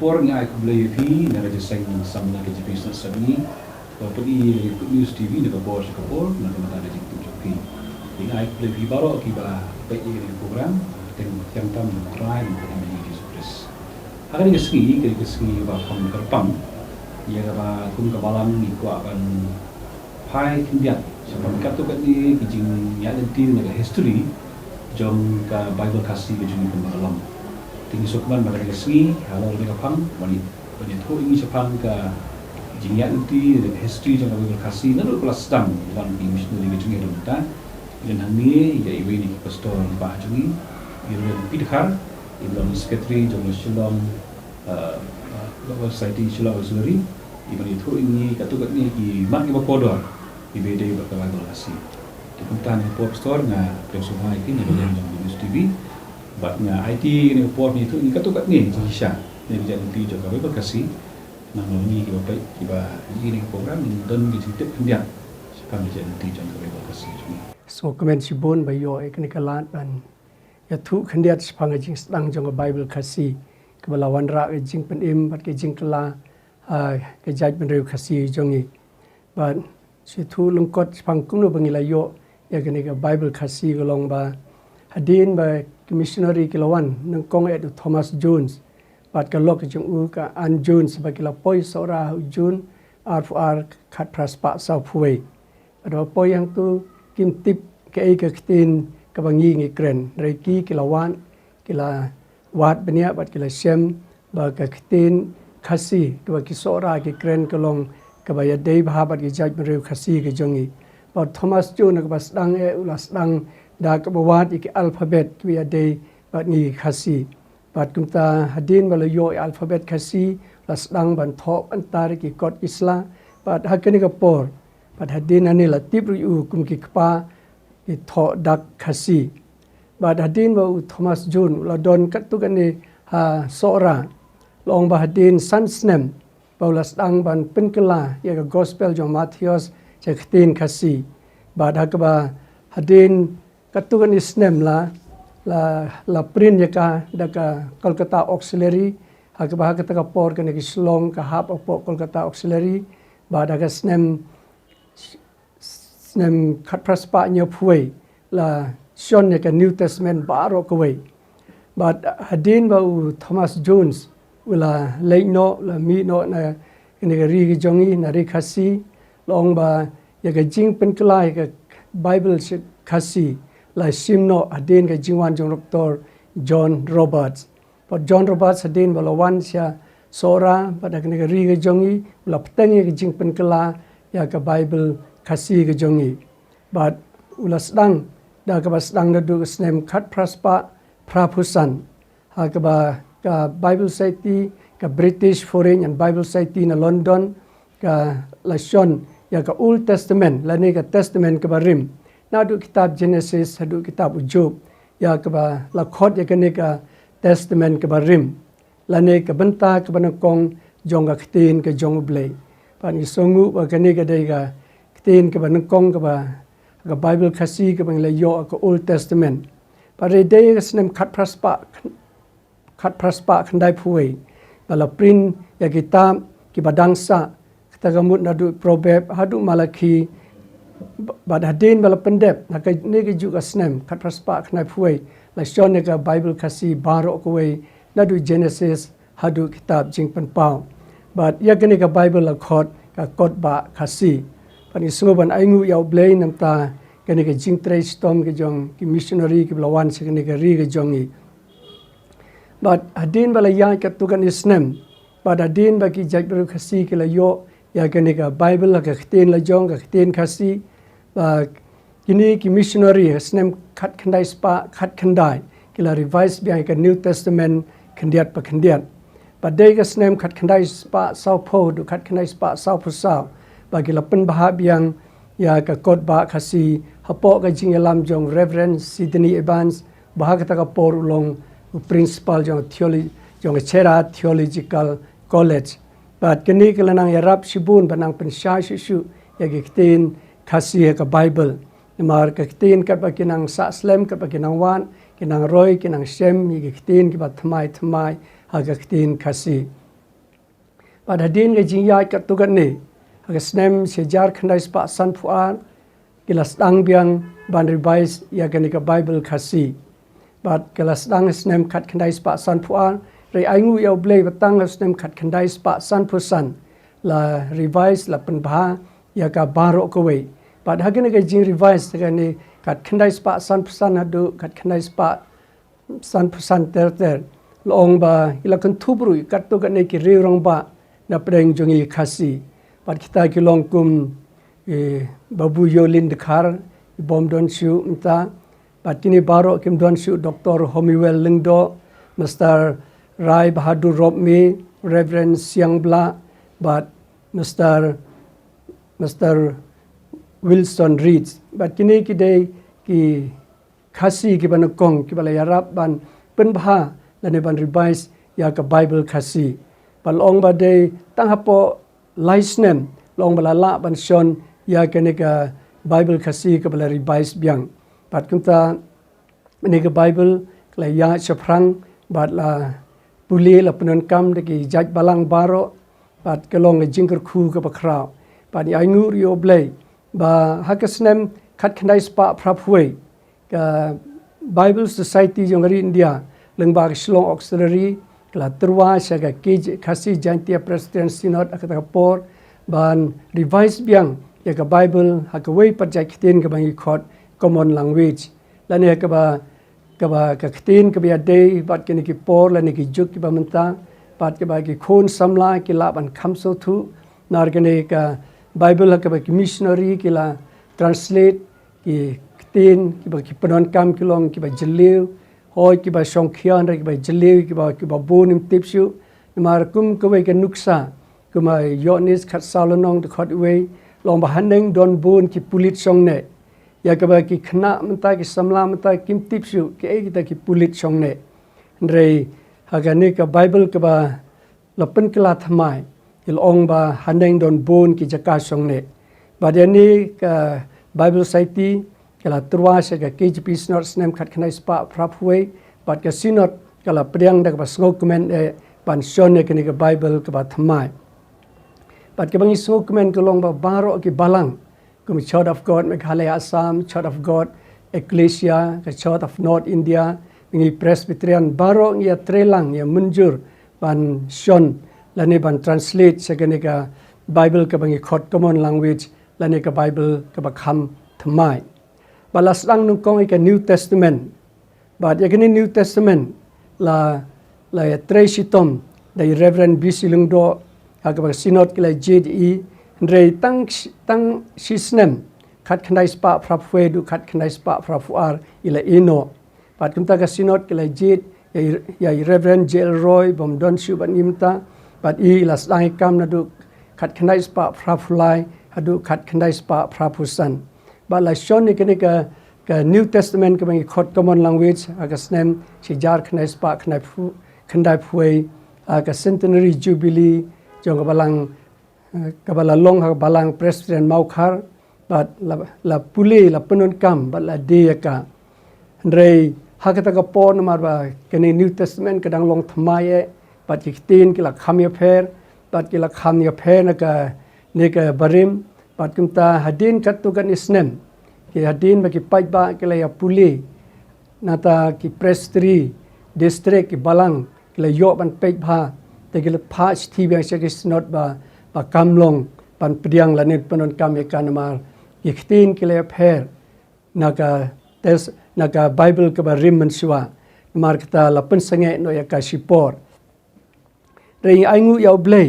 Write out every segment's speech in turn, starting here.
Singapore nga ay kublay fi na rajasang samna ke business sabi pergi news TV na kapor Singapore na kamata na jing fi nga ay kublay fi baro ki ba baik ini program yang tam try ni Yesus hari ni segi ba pam kerpam ia ba kum kabalam ni ku akan pai kindiat sebab katu kat ni kijing ya denti na history jom ka Bible kasih ke jing pemalam tinggi sokman pada segi halal ni kapang wanit tu ini sepang ka jing ya denti na history jom Bible kasih na kelas sedang dalam missionary ke jing ta dan hani ya iwe ni pastor ba jing Ilan Pidhar, Ilan Secretary, Jom Shalom, Society Shalom Auxiliary, Iban itu ini katukat ni ki mak ki bapodor, ibede bakal kasih. Di puntan pop store nga presuma ini ni dalam News TV, batnya IT ni pop ni itu ini katukat ni jisha, ni jadi ti juga berkasih. Nama ni ki bapak ki ba ini program ni dan ki tip pendiam. Kami jadi ti juga berkasih. So komen si bon bayo eknikalan dan ya thu khandiat phang jing sedang jong Bible khasi kebalawan ra jing penim bat ke jing kala ke jaj benreu khasi jongi bat si thu lungkot phang kunu bangila yo ya gani ka Bible khasi golong ba hadin ba missionary kilawan nang kong edu Thomas Jones bat ka lok jong u ka an Jones ba kila poi sora Jun ar khat praspa sa phuai ado poi yang tu kim tip ke ke tin kabangi ngi kren reiki kilawan kila wat benia bat kila shem ba ka ktin khasi ka kisora ki kren kalong ka ba yadei bha bat ki jaj mrew khasi ke jongi ba Thomas Jun ka bas dang ulas dang da ka wat ki alphabet ki yadei bat ngi khasi bat kumta hadin bala yo alphabet khasi las dang ban thop antar ki kot isla bat hakani ka por bat hadin ani la tibru u kum ki kpa itho dak khasi bad hadin ba Thomas Jun la don kat tu kan ni ha sora long ba hadin sansnem Paulus dang ban penkela ya ka gospel jong Matthias che ktin khasi bad hakba hadin kat tu kan ni snem la prin ya ka da ka Kolkata auxiliary hakba hakata ka por kan ki slong ka hap op Kolkata auxiliary bad ka snem khat praspa nyo phuai la shon ka New Testament baro kawai but hadin ba Thomas Jones wala leino la mi no na ni ri jongi na ri khasi long ba ya ka jing pen klai ka Bible khasi la simno hadin ka jingwan jong Dr. John Roberts but John Roberts hadin ba la wan sia sora ba da ni ri jongi la ptangi ka jing pen kala ya ka Bible khasi ke jongi but ulas dang da ka bas dang da du snem khat praspa prapusan ha ka Bible Society ka British Foreign and Bible Society na London ka lashon ya ka Old Testament la ni ka Testament ka barim na du kitab Genesis hadu kitab Job ya ka ba la khot ya ka ni ka Testament ka barim la ni ka banta ka banakong jong ka ktin ka jong blai pan isongu ba ka ni ka dai ka tin ka ban kong ka Bible khasi ka bang la yo ka Old Testament pare day ka snem khat praspa khandai phuai bala print ya kitab ki badangsa katagamut na du proverb hadu malaki bad hadin bala pendep na ka ne ka ju ka snem khat praspa khandai phuai la shon ka Bible khasi baro ko wei na du Genesis hadu kitab jing pan pau but ya ka Bible la khot ka kot ba khasi pani sungoban aingu yau blay namta kani ka jing tray storm ke jong ki missionary ki blawan se kani ka ri ke jongi but hadin bala ya ka tu kan isnem but hadin ba ki jabru khasi ke la yo ya kani ka Bible la ka khten la jong ka khten khasi ba kini ki missionary isnem khat khandai spa khat khandai ki la revise bi ka New Testament khandiat pa khandiat but day ka snem khat khandai spa sau pho du khat khandai spa sau pho sau bagi lapan bahab yang ya ka kot ba khasi hapo ka jingalam jong Reverend Sydney Evans bahag ta ka por ulong principal jong theology jong chera theological college but kini kelanang yarap sibun banang pensha shu ya giktin khasi ka Bible mar ka ktin ka bakinang sa slam ka bakinang wan kinang roy kinang shem giktin ki bat thmai ha ka ktin khasi pada din ke jing yai kat tu kan ni aga snem sejar khandai spa san puan kilas dang biang ban revise ya kan ka Bible khasi bat kilas dang snem khat khandai spa san puan rei ai ngu yau blei batang snem khat khandai spa san pu san la revise la pen bha ya ka baro ko wei bat hagen ke jing revise kan ni khat khandai spa san pu san adu khat khandai spa san pu san ter long ba ila kan thubru kat tu kan ni ki ri rong ba na preng jongi khasi pat kita ki long kum babu yolin dekhar bom don shu mta patini baro kim don shu Dr. Homiwell Lingdo Mr. Rai Bahadur Robmi Reverend Siangbla but Mr. Wilson Reeds but kini ki dei ki khasi ki ban kong ki bala yarap ban pen bha lane ban revise ya ka Bible khasi palong ba dei tang hapo licenem long bala la ban shon ya kene ka Bible khasi ka bala revise biang pat kumta mene ka Bible kla ya chaprang bat la puli la penon kam de ki jaj balang baro pat kelong jingker khu ka bakra pat ai ngur yo blai ba hakasnem khat khandai spa phraphuai ka Bible Society jongari India lengba Shlong Auxiliary kala terwa saga kij khasi jantia President Synod akata por ban revise biang ya ka Bible hakawei parjai khtin ka bangi khot common language lane ka ba ka khtin ka bia day bat ke ni ki por lane ki juk ki ba manta bat ke ba ki khon samla ki la ban khamso thu nar ke ni ka Bible ka ba ki missionary ki la translate ki khtin ki ba ki panon kam ki long ki ba jeliu hoi ki ba song khian ra ki ba jeliu ki ba bonim tipsu mar kum ka we ka nuksa kuma yonis khat salonong de khot we long ba haneng don bon ki pulit song ne ya ka ba ki khna mata ki samla mata kim tipsu ki e ki ta ki pulit song ne rei hagani ka Bible ka ba lapen kala thamai il ong ba haneng don bon ki jaka song ne ba ni ka Bible Society kala turwa se ka KGP Synod snem khat khnai spa phraphuai bat ka Synod kala priang da ka sngok men e ban shon ne ka Bible ka ba thamai bat ka bangi sngok men ka long ba baro ki balang kum Church of God Meghalaya Assam Church of God Ecclesia ka Church of North India ngi Presbyterian baro ngi trelang ya munjur ban shon lani ban translate se ka Bible ka bangi khot common language lani ka Bible ka ba kham thamai balas lang nung kong ika New Testament but yakini New Testament la ya Tracy Tom da Reverend B.C. Lungdo agak Synod kila JDE ndrei tang sisnem khat khandai spa phrapwe du khat khandai spa phrafuar ila ino pat kumta ka Synod kila JD ya Reverend J.L. Roy bom don shu ban imta but ila slang kam na du khat khandai spa phrafulai adu khat khandai spa phrafusan but la shon ni ka New Testament ka bangi khot common language aga snem sijar khnai spa khandai phuai aga centenary jubilee jong ka bala long ha balang President Maukhar but la puli la penon kam but la de ka rei hakata ka pon mar ba kani New Testament kadang long thmaye but kitin ki la khamya pher but ki la khamya pher na ka ne ka barim pat kumta hadin katu kan isnem ki hadin ba ki pai ba ki la ya puli nata ki prestri district ki balang ki la yo ban pek bha te ki la phach thi bang se ki Synod ba kamlong ban priang la net panon kam e kan mar ki khtin ki la pher naga Bible ka ba rim man siwa mar kata la pen sange no ya ka sipor rei aingu ya blei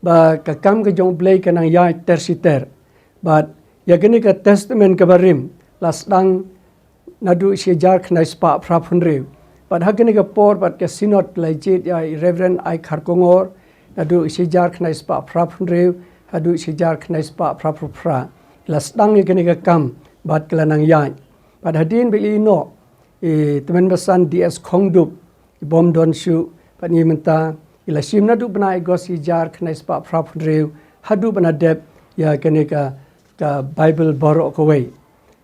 ba ka kam ka jong blei ka nang ya tersiter but ya gani ka testament ka barim las dang nadu sejar khnai spa phrapun rew but hagani ka por but ka Synod lai jit ya Reverend I Kharkongor nadu sejar khnai spa phrapun rew adu sejar khnai spa phrapra las dang ya gani ka kam but kala nang ya but hadin beli no teman basan DS Khongdup bom don shu pani menta ila sim nadu bnai go sejar khnai spa phrapun rew hadu bana dep ya gani ka Bible baro ko wei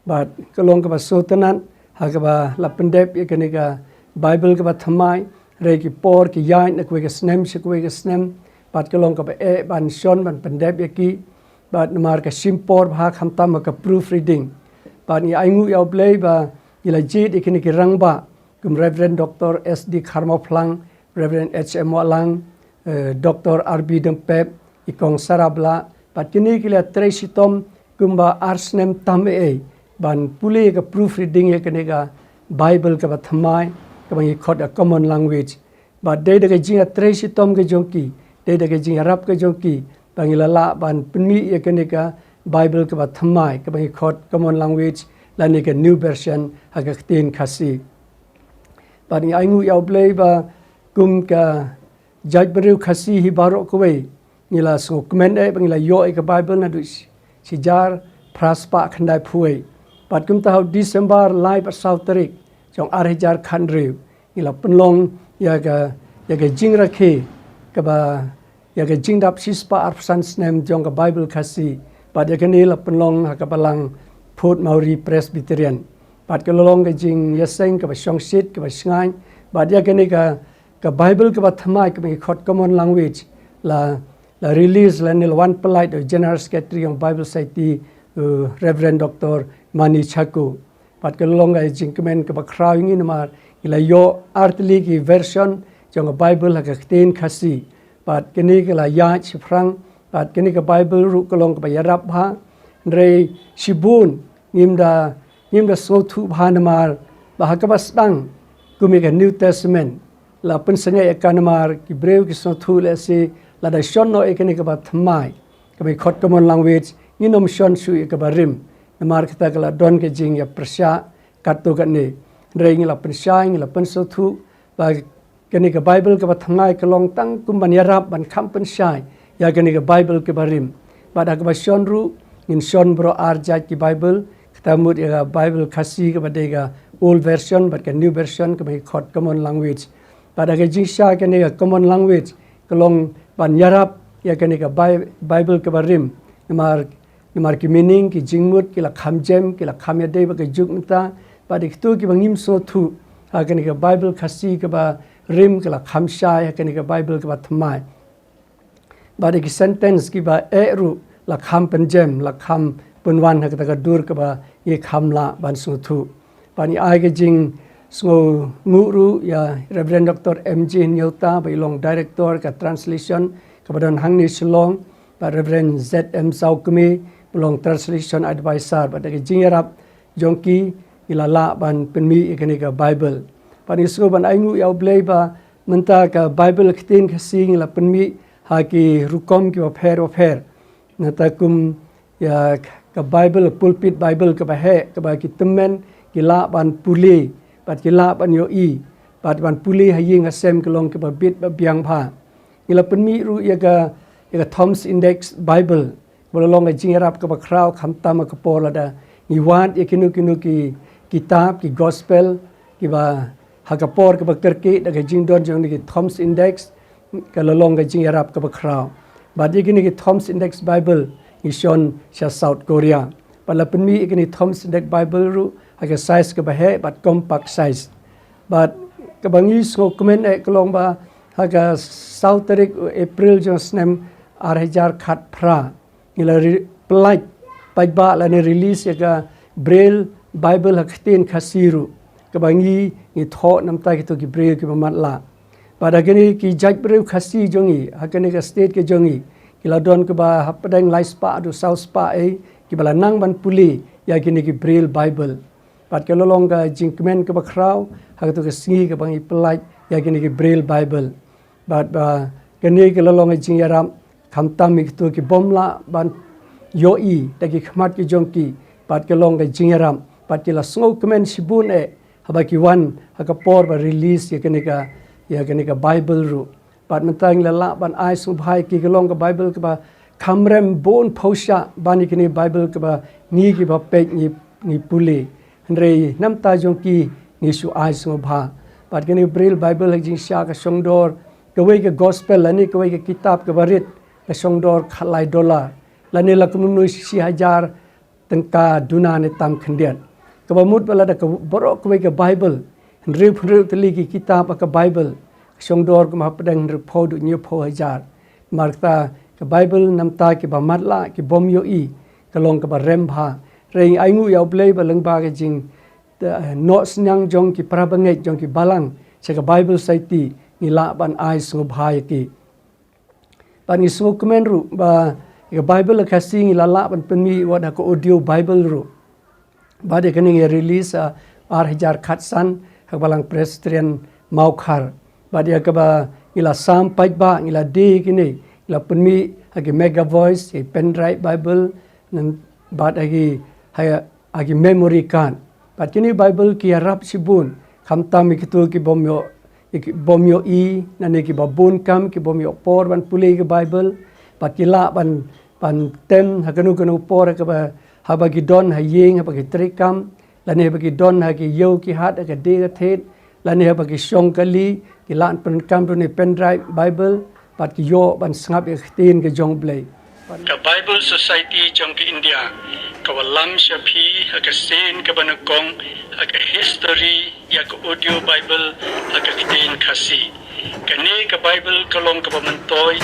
but kalong ka sotanan ha ka ba lapendep ya ka Bible ka ba thamai re ki por ki yain na ko ka snem se ko ka snem ปัดก็ลงกับบันชอนบันเป็นเดบยกีบัดมาร์กับซิมพอร์พาคำตามกับ proofreading ปัดนี้ไอ้งูยาวเลยบ่ยิลาจีดอีกนี่กิรังบ่กุม Reverend Dr. S.D. Karmaplang Reverend H.M. Walang Dr. R.B. Dempep ikong Sarablaปัดนี้กิเลส3 sitom kumba arsnem tam ban puli ka proofreading ye kanega Bible ka bathamai ka bangi khot a common language ba de de jinga 3 sitom ke jonki de de jinga rap ke jonki bangi lala ban pinmi ye kanega Bible ka bathamai ka bangi khot common language la ne ka new version ha ka tin khasi ba ni aingu yaw play ba kum ka judge beru khasi hi baro ko we nila so comment bangi la yo ka Bible na du sijar praspa khandai phuai pat kum ta December live at South Tarik jong arhijar khandriu ila penlong ya ga jingra khe ka ba ya ga jingdap sispa arsan snem jong ka Bible khasi pat ya kani la penlong ha ka balang phut Maori Presbyterian pat ka lolong ga jing ya seng ka ba shong sit ka ba sngai pat ya kani ka Bible ka ba thamai ka bi khot common language la release la nil one polite general secretary of Bible Society Reverend Dr. Mani Chaku pat ka longa jingmen ka bakraw ngin mar ila yo artli ki version jong Bible ha ka tin khasi pat kini ka la ya chifrang pat kini ka Bible ru ka long ka yarap ha re shibun ngimda so thu bhan mar ba ha ka basdang kumi ka New Testament la pen sanga ekanmar ki breu ki so thu le se la da shon no ekani ka ba thamai ka bi khot common language ni nom shon su ka ba rim namar kita ka la don ke jing ya prasya katto ka ne reng la pen sha ngi la pen so thu ba kani ka Bible ka ba thamai ka long tang kum ban yarap ban kham pen shai ya kani ka Bible ke ba rim ba da ka ba shon ru in shon bro arja ki Bible kita mut ya Bible khasi ka ba de ga old version but ka new version ka bi khot common language ba da ka jing sha kani ka common language ka long ban yarap ya kani ka Bible ke ba rim namar ki meaning ki jingmut ki la khamjem ki la khamya de ba ka jukmta ba dik tu ki bangim so thu ha kani ka Bible khasi ka ba rim ki la khamsha ya kani ka Bible ka ba thamai ba dik sentence ki ba ru la kham penjem la kham punwan ha ka dur ka ba ye khamla ban so thu ba ni ai ka jing so nguru ya Reverend Dr. M.J. Nyota ba ilong director ka translation ka ba don hangni silong ba Reverend Z.M. Saukumi belong translation advisor ba da jingarap jongki ilala ban penmi ikani ka Bible pani so ban aingu yaw blay ba menta ka Bible khtin khasing la penmi ha ki rukom ki ba pher nata kum ya ka Bible pulpit Bible ka ba he ka ba ki temen ki la ban puli pat ki la ban yo i pat ban puli ha ying asem ka long ka ba bit ba biang pha ila penmi ru ya ka Thom's Index Bible bolong ga jingarap ka ba kraw khamta ma ka pola da ni wan ekinu ki kitab ki gospel ki ba ha ka por ka ba kerki da ga jingdon jong ni Thom's Index ka lolong ga jingarap ka ba kraw ba dikini ki Thom's Index Bible ni shon sha South Korea pala penmi ekini Thom's Index Bible ru ha ka size ka ba he but compact size but ka bangi so comment e ka long ba ha ka South Tarik April jong snem arhajar khat phra ila polite paiba la ne release ya ka Braille Bible haktin khasiru ka bangi ni tho namta ki to ki Braille ki mamat la pada gani ki judge Braille khasi jongi hakani ka state ke jongi kila don ka ba hapadang lai spa do south spa ki bala nang ban puli ya kini ki Braille Bible pat ka lolong ka jingmen ka ba kraw ha to ka singi ka bangi polite ya kini ki Braille Bible but gani ka lolong jing yaram khamtam mi tu ki bomla ban yoi ta ki khmat ki jongki pat ke long ga jingaram pat ki la sngau kemen sibun haba ki wan ha ka por ba release ya kene ka Bible ru pat mentang la ban ai su bhai ki ke long ka Bible ka ba khamrem bon phosha bani kini Bible ka ba ni ki ba pe ni puli hre nam ta jongki ni su ai su bha pat kene Braille Bible ha jing sha ka songdor ka we ka gospel ani ka we ka kitab ka barit ka songdor khalai dollar lani la kumnu si hajar tengka duna ne tam khendian ka bamut bala da ka borok ka Bible rip teli ki kitab ka Bible songdor ka ma pedang rip pho du nyu pho hajar marta ke Bible namta ke ba matla ke bom yo I kalong ke ba remba reng aingu ya blei ba leng ba ke jing no snyang jong ki prabangai jong ki balang se ke Bible saiti ni la ban ai sungu bhai ki ban ni sungu kemen ru ba ke Bible ka sing la la ban penmi wada ko audio Bible ru ba de kening release ar hajar khatsan hak balang presbyterian Maukhar ba dia ke ba ila sampai ba ila de kini ila penmi hagi mega voice e pen drive Bible nan ba hagi memory card ba kini Bible ki arab sibun khamta mi kitu ki bomyo I nani ki babun kam ki bomyo por ban puli ki Bible ba kila ban tem hakanu por ka ba habagi don hayeng habagi trikam lani habagi don hagi yo ki hat ka de thet lani habagi shong kali ki lan pen kam ni pen drive Bible pat ki yo ban sngap tin ke jong blai ka Bible Society jong ki India ka walam shapi ka sen ka banakong ka history ya ka audio Bible ka tin khasi kani ka Bible kalong ka bamantoy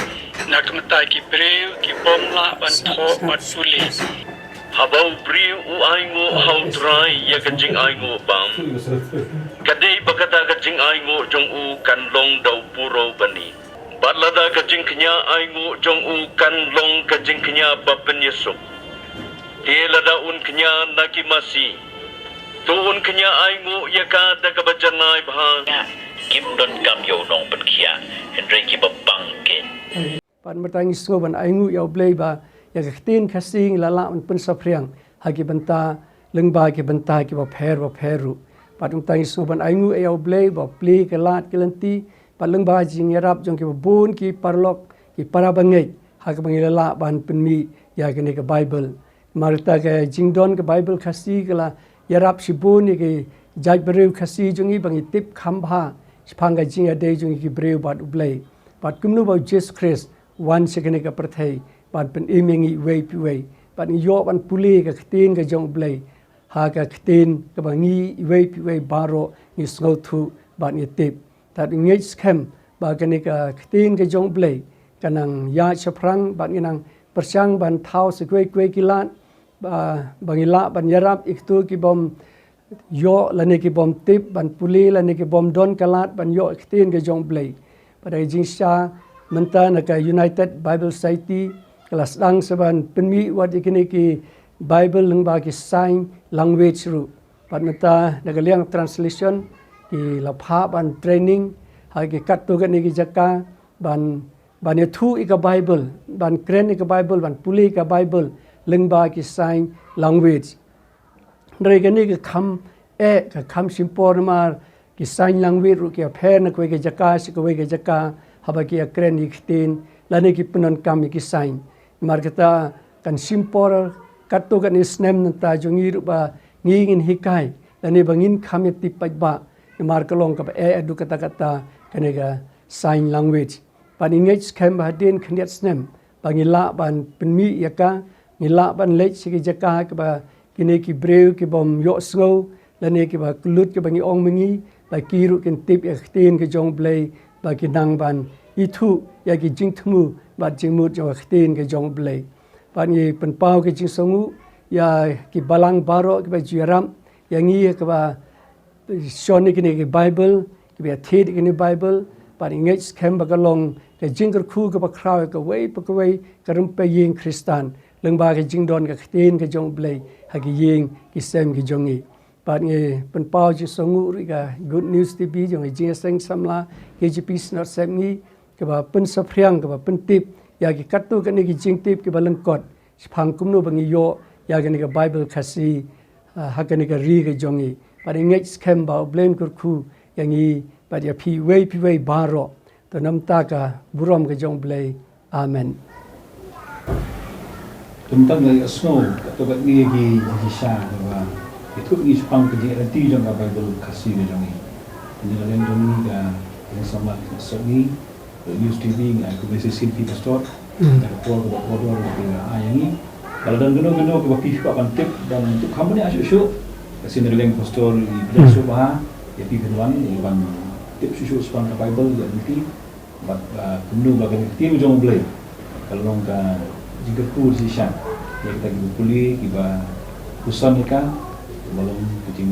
na kamata ki brew ki bomla ban tho pat suli habau brew u aingo how dry ya ka jing aingo bam kadai bakata ka jing aingo jong u kan long dau puro bani Balada kajing kenya aingu jong u kan long kajing kenya bapen Yesuk. Lada un kenya naki masi. Tu un kenya aingu yaka da kabajanai bahang. Kim don kam yo nong pen kia. Hendrai ki babang ken. Pan matang isu ban aingu yo blei ba ya tin khasing lala un pen sapriang hagi banta lengba ki banta ki ba pheru. Pan matang isu ban aingu yo blei ba pli kelat kelanti paleng ba jing yarap jong ki bun ki parlok ki parabangai hak bangilala ban penmi ya kene ke Bible marta ke jingdon ke Bible khasi kala yarap sibun ki jaj brew khasi jongi bangi tip khamba phanga jing ade jongi ki brew bat ublai bat kumnu ba Jesus Christ wan sekene ke perthai ban pen imengi wei ban yo ban puli ke tin ke jong ublai ha ka tin ke bangi wei baro ni sngo thu ban ni tip that ngej scam ba kani ka tin ke jong blai kanang ya chaprang ban inang persang ban thau se kwe kilan ba bangila ban yarap iktu ki bom yo lani ki bom tip ban puli lani ki bom don kalat ban yo tin ke jong blai pada jingsha menta na ka United Bible Society kelas dang seban penmi wat ikini ki Bible leng ba ki sign language ru pat meta na liang translation ki lapha ban training hagi kattu gani ki jaka ban thu ika Bible ban kren ika Bible ban puli ika Bible lengba ki sign language re gani ki kham simpor mar ki sign language ru ki pher na ko ki jaka si ko ki jaka haba ki kren iktin lani ki punon kam ki sign mar kata kan simpor kattu gani snem ta jongi ru ba ngingin hikai lani bangin khamit tipat ba mar kalong ka edu kata kanega sign language pan ingej scam hadin khniat snem bangila ban penmi yaka ngila ban lech sigi jaka ka ba kini ki brew ki bom yo sngo lane ki ba kulut ki bangi ong mengi ba kiru kin tip tin ki jong blai ba ki nang ban itu ya ki jing thmu ba jingmu jo tin ki jong blai pan ni pen pau ki jing songu ya ki balang baro ki ba jiram yangi ka ba shoni kini ki Bible ki be thid kini Bible par ingej scam bagalong ke jingker khu ka bakraw ka wei ka rumpe ying Kristan lengba ke jingdon ka tin ke jong blai hagi ying ki sem ki jongi par nge pen pau ji songu ri ka Good News TV jong ji seng samla KGP snot semni ke ba pen sapriang ke ba pen tip ya ki kattu ka ni ki jing tip ki balengkot phang kumnu bangi yo ya ka ni ka Bible khasi hakani ka ri ke jongi pada ingej scam ba blame kurku yang i pada pi wei baro to namta ka burom ke jong blai amen tentang dari snow to ka ni gi sha ba itu ni spang ke dia ti jong ba Bible khasi ke jong ni len jong ni ga ni sama so ni news TV ngai ku besi sin pi pastor ta ko ke yang ni kalau dan geno ke ba pi ka ban tip dan tu company asu kasi nileng pastor di Preso ba ya pi kenuan ban tip susu spang ka Bible ya nanti Kumnu bagai tim jong blay. Kalau ka jika kur si shan, ya kita gitu pulih kiba kusan ika, balong kucing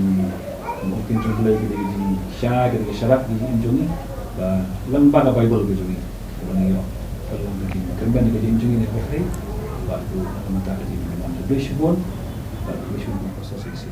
mungkin jong blay kita kucing sha kita syarat di injungi, lembah ka Bible gitu ni. Kalau ni yo, kalau kucing kerban kita injungi ni pakai, baru mata kucing memang bersibun, baru bersibun proses isi.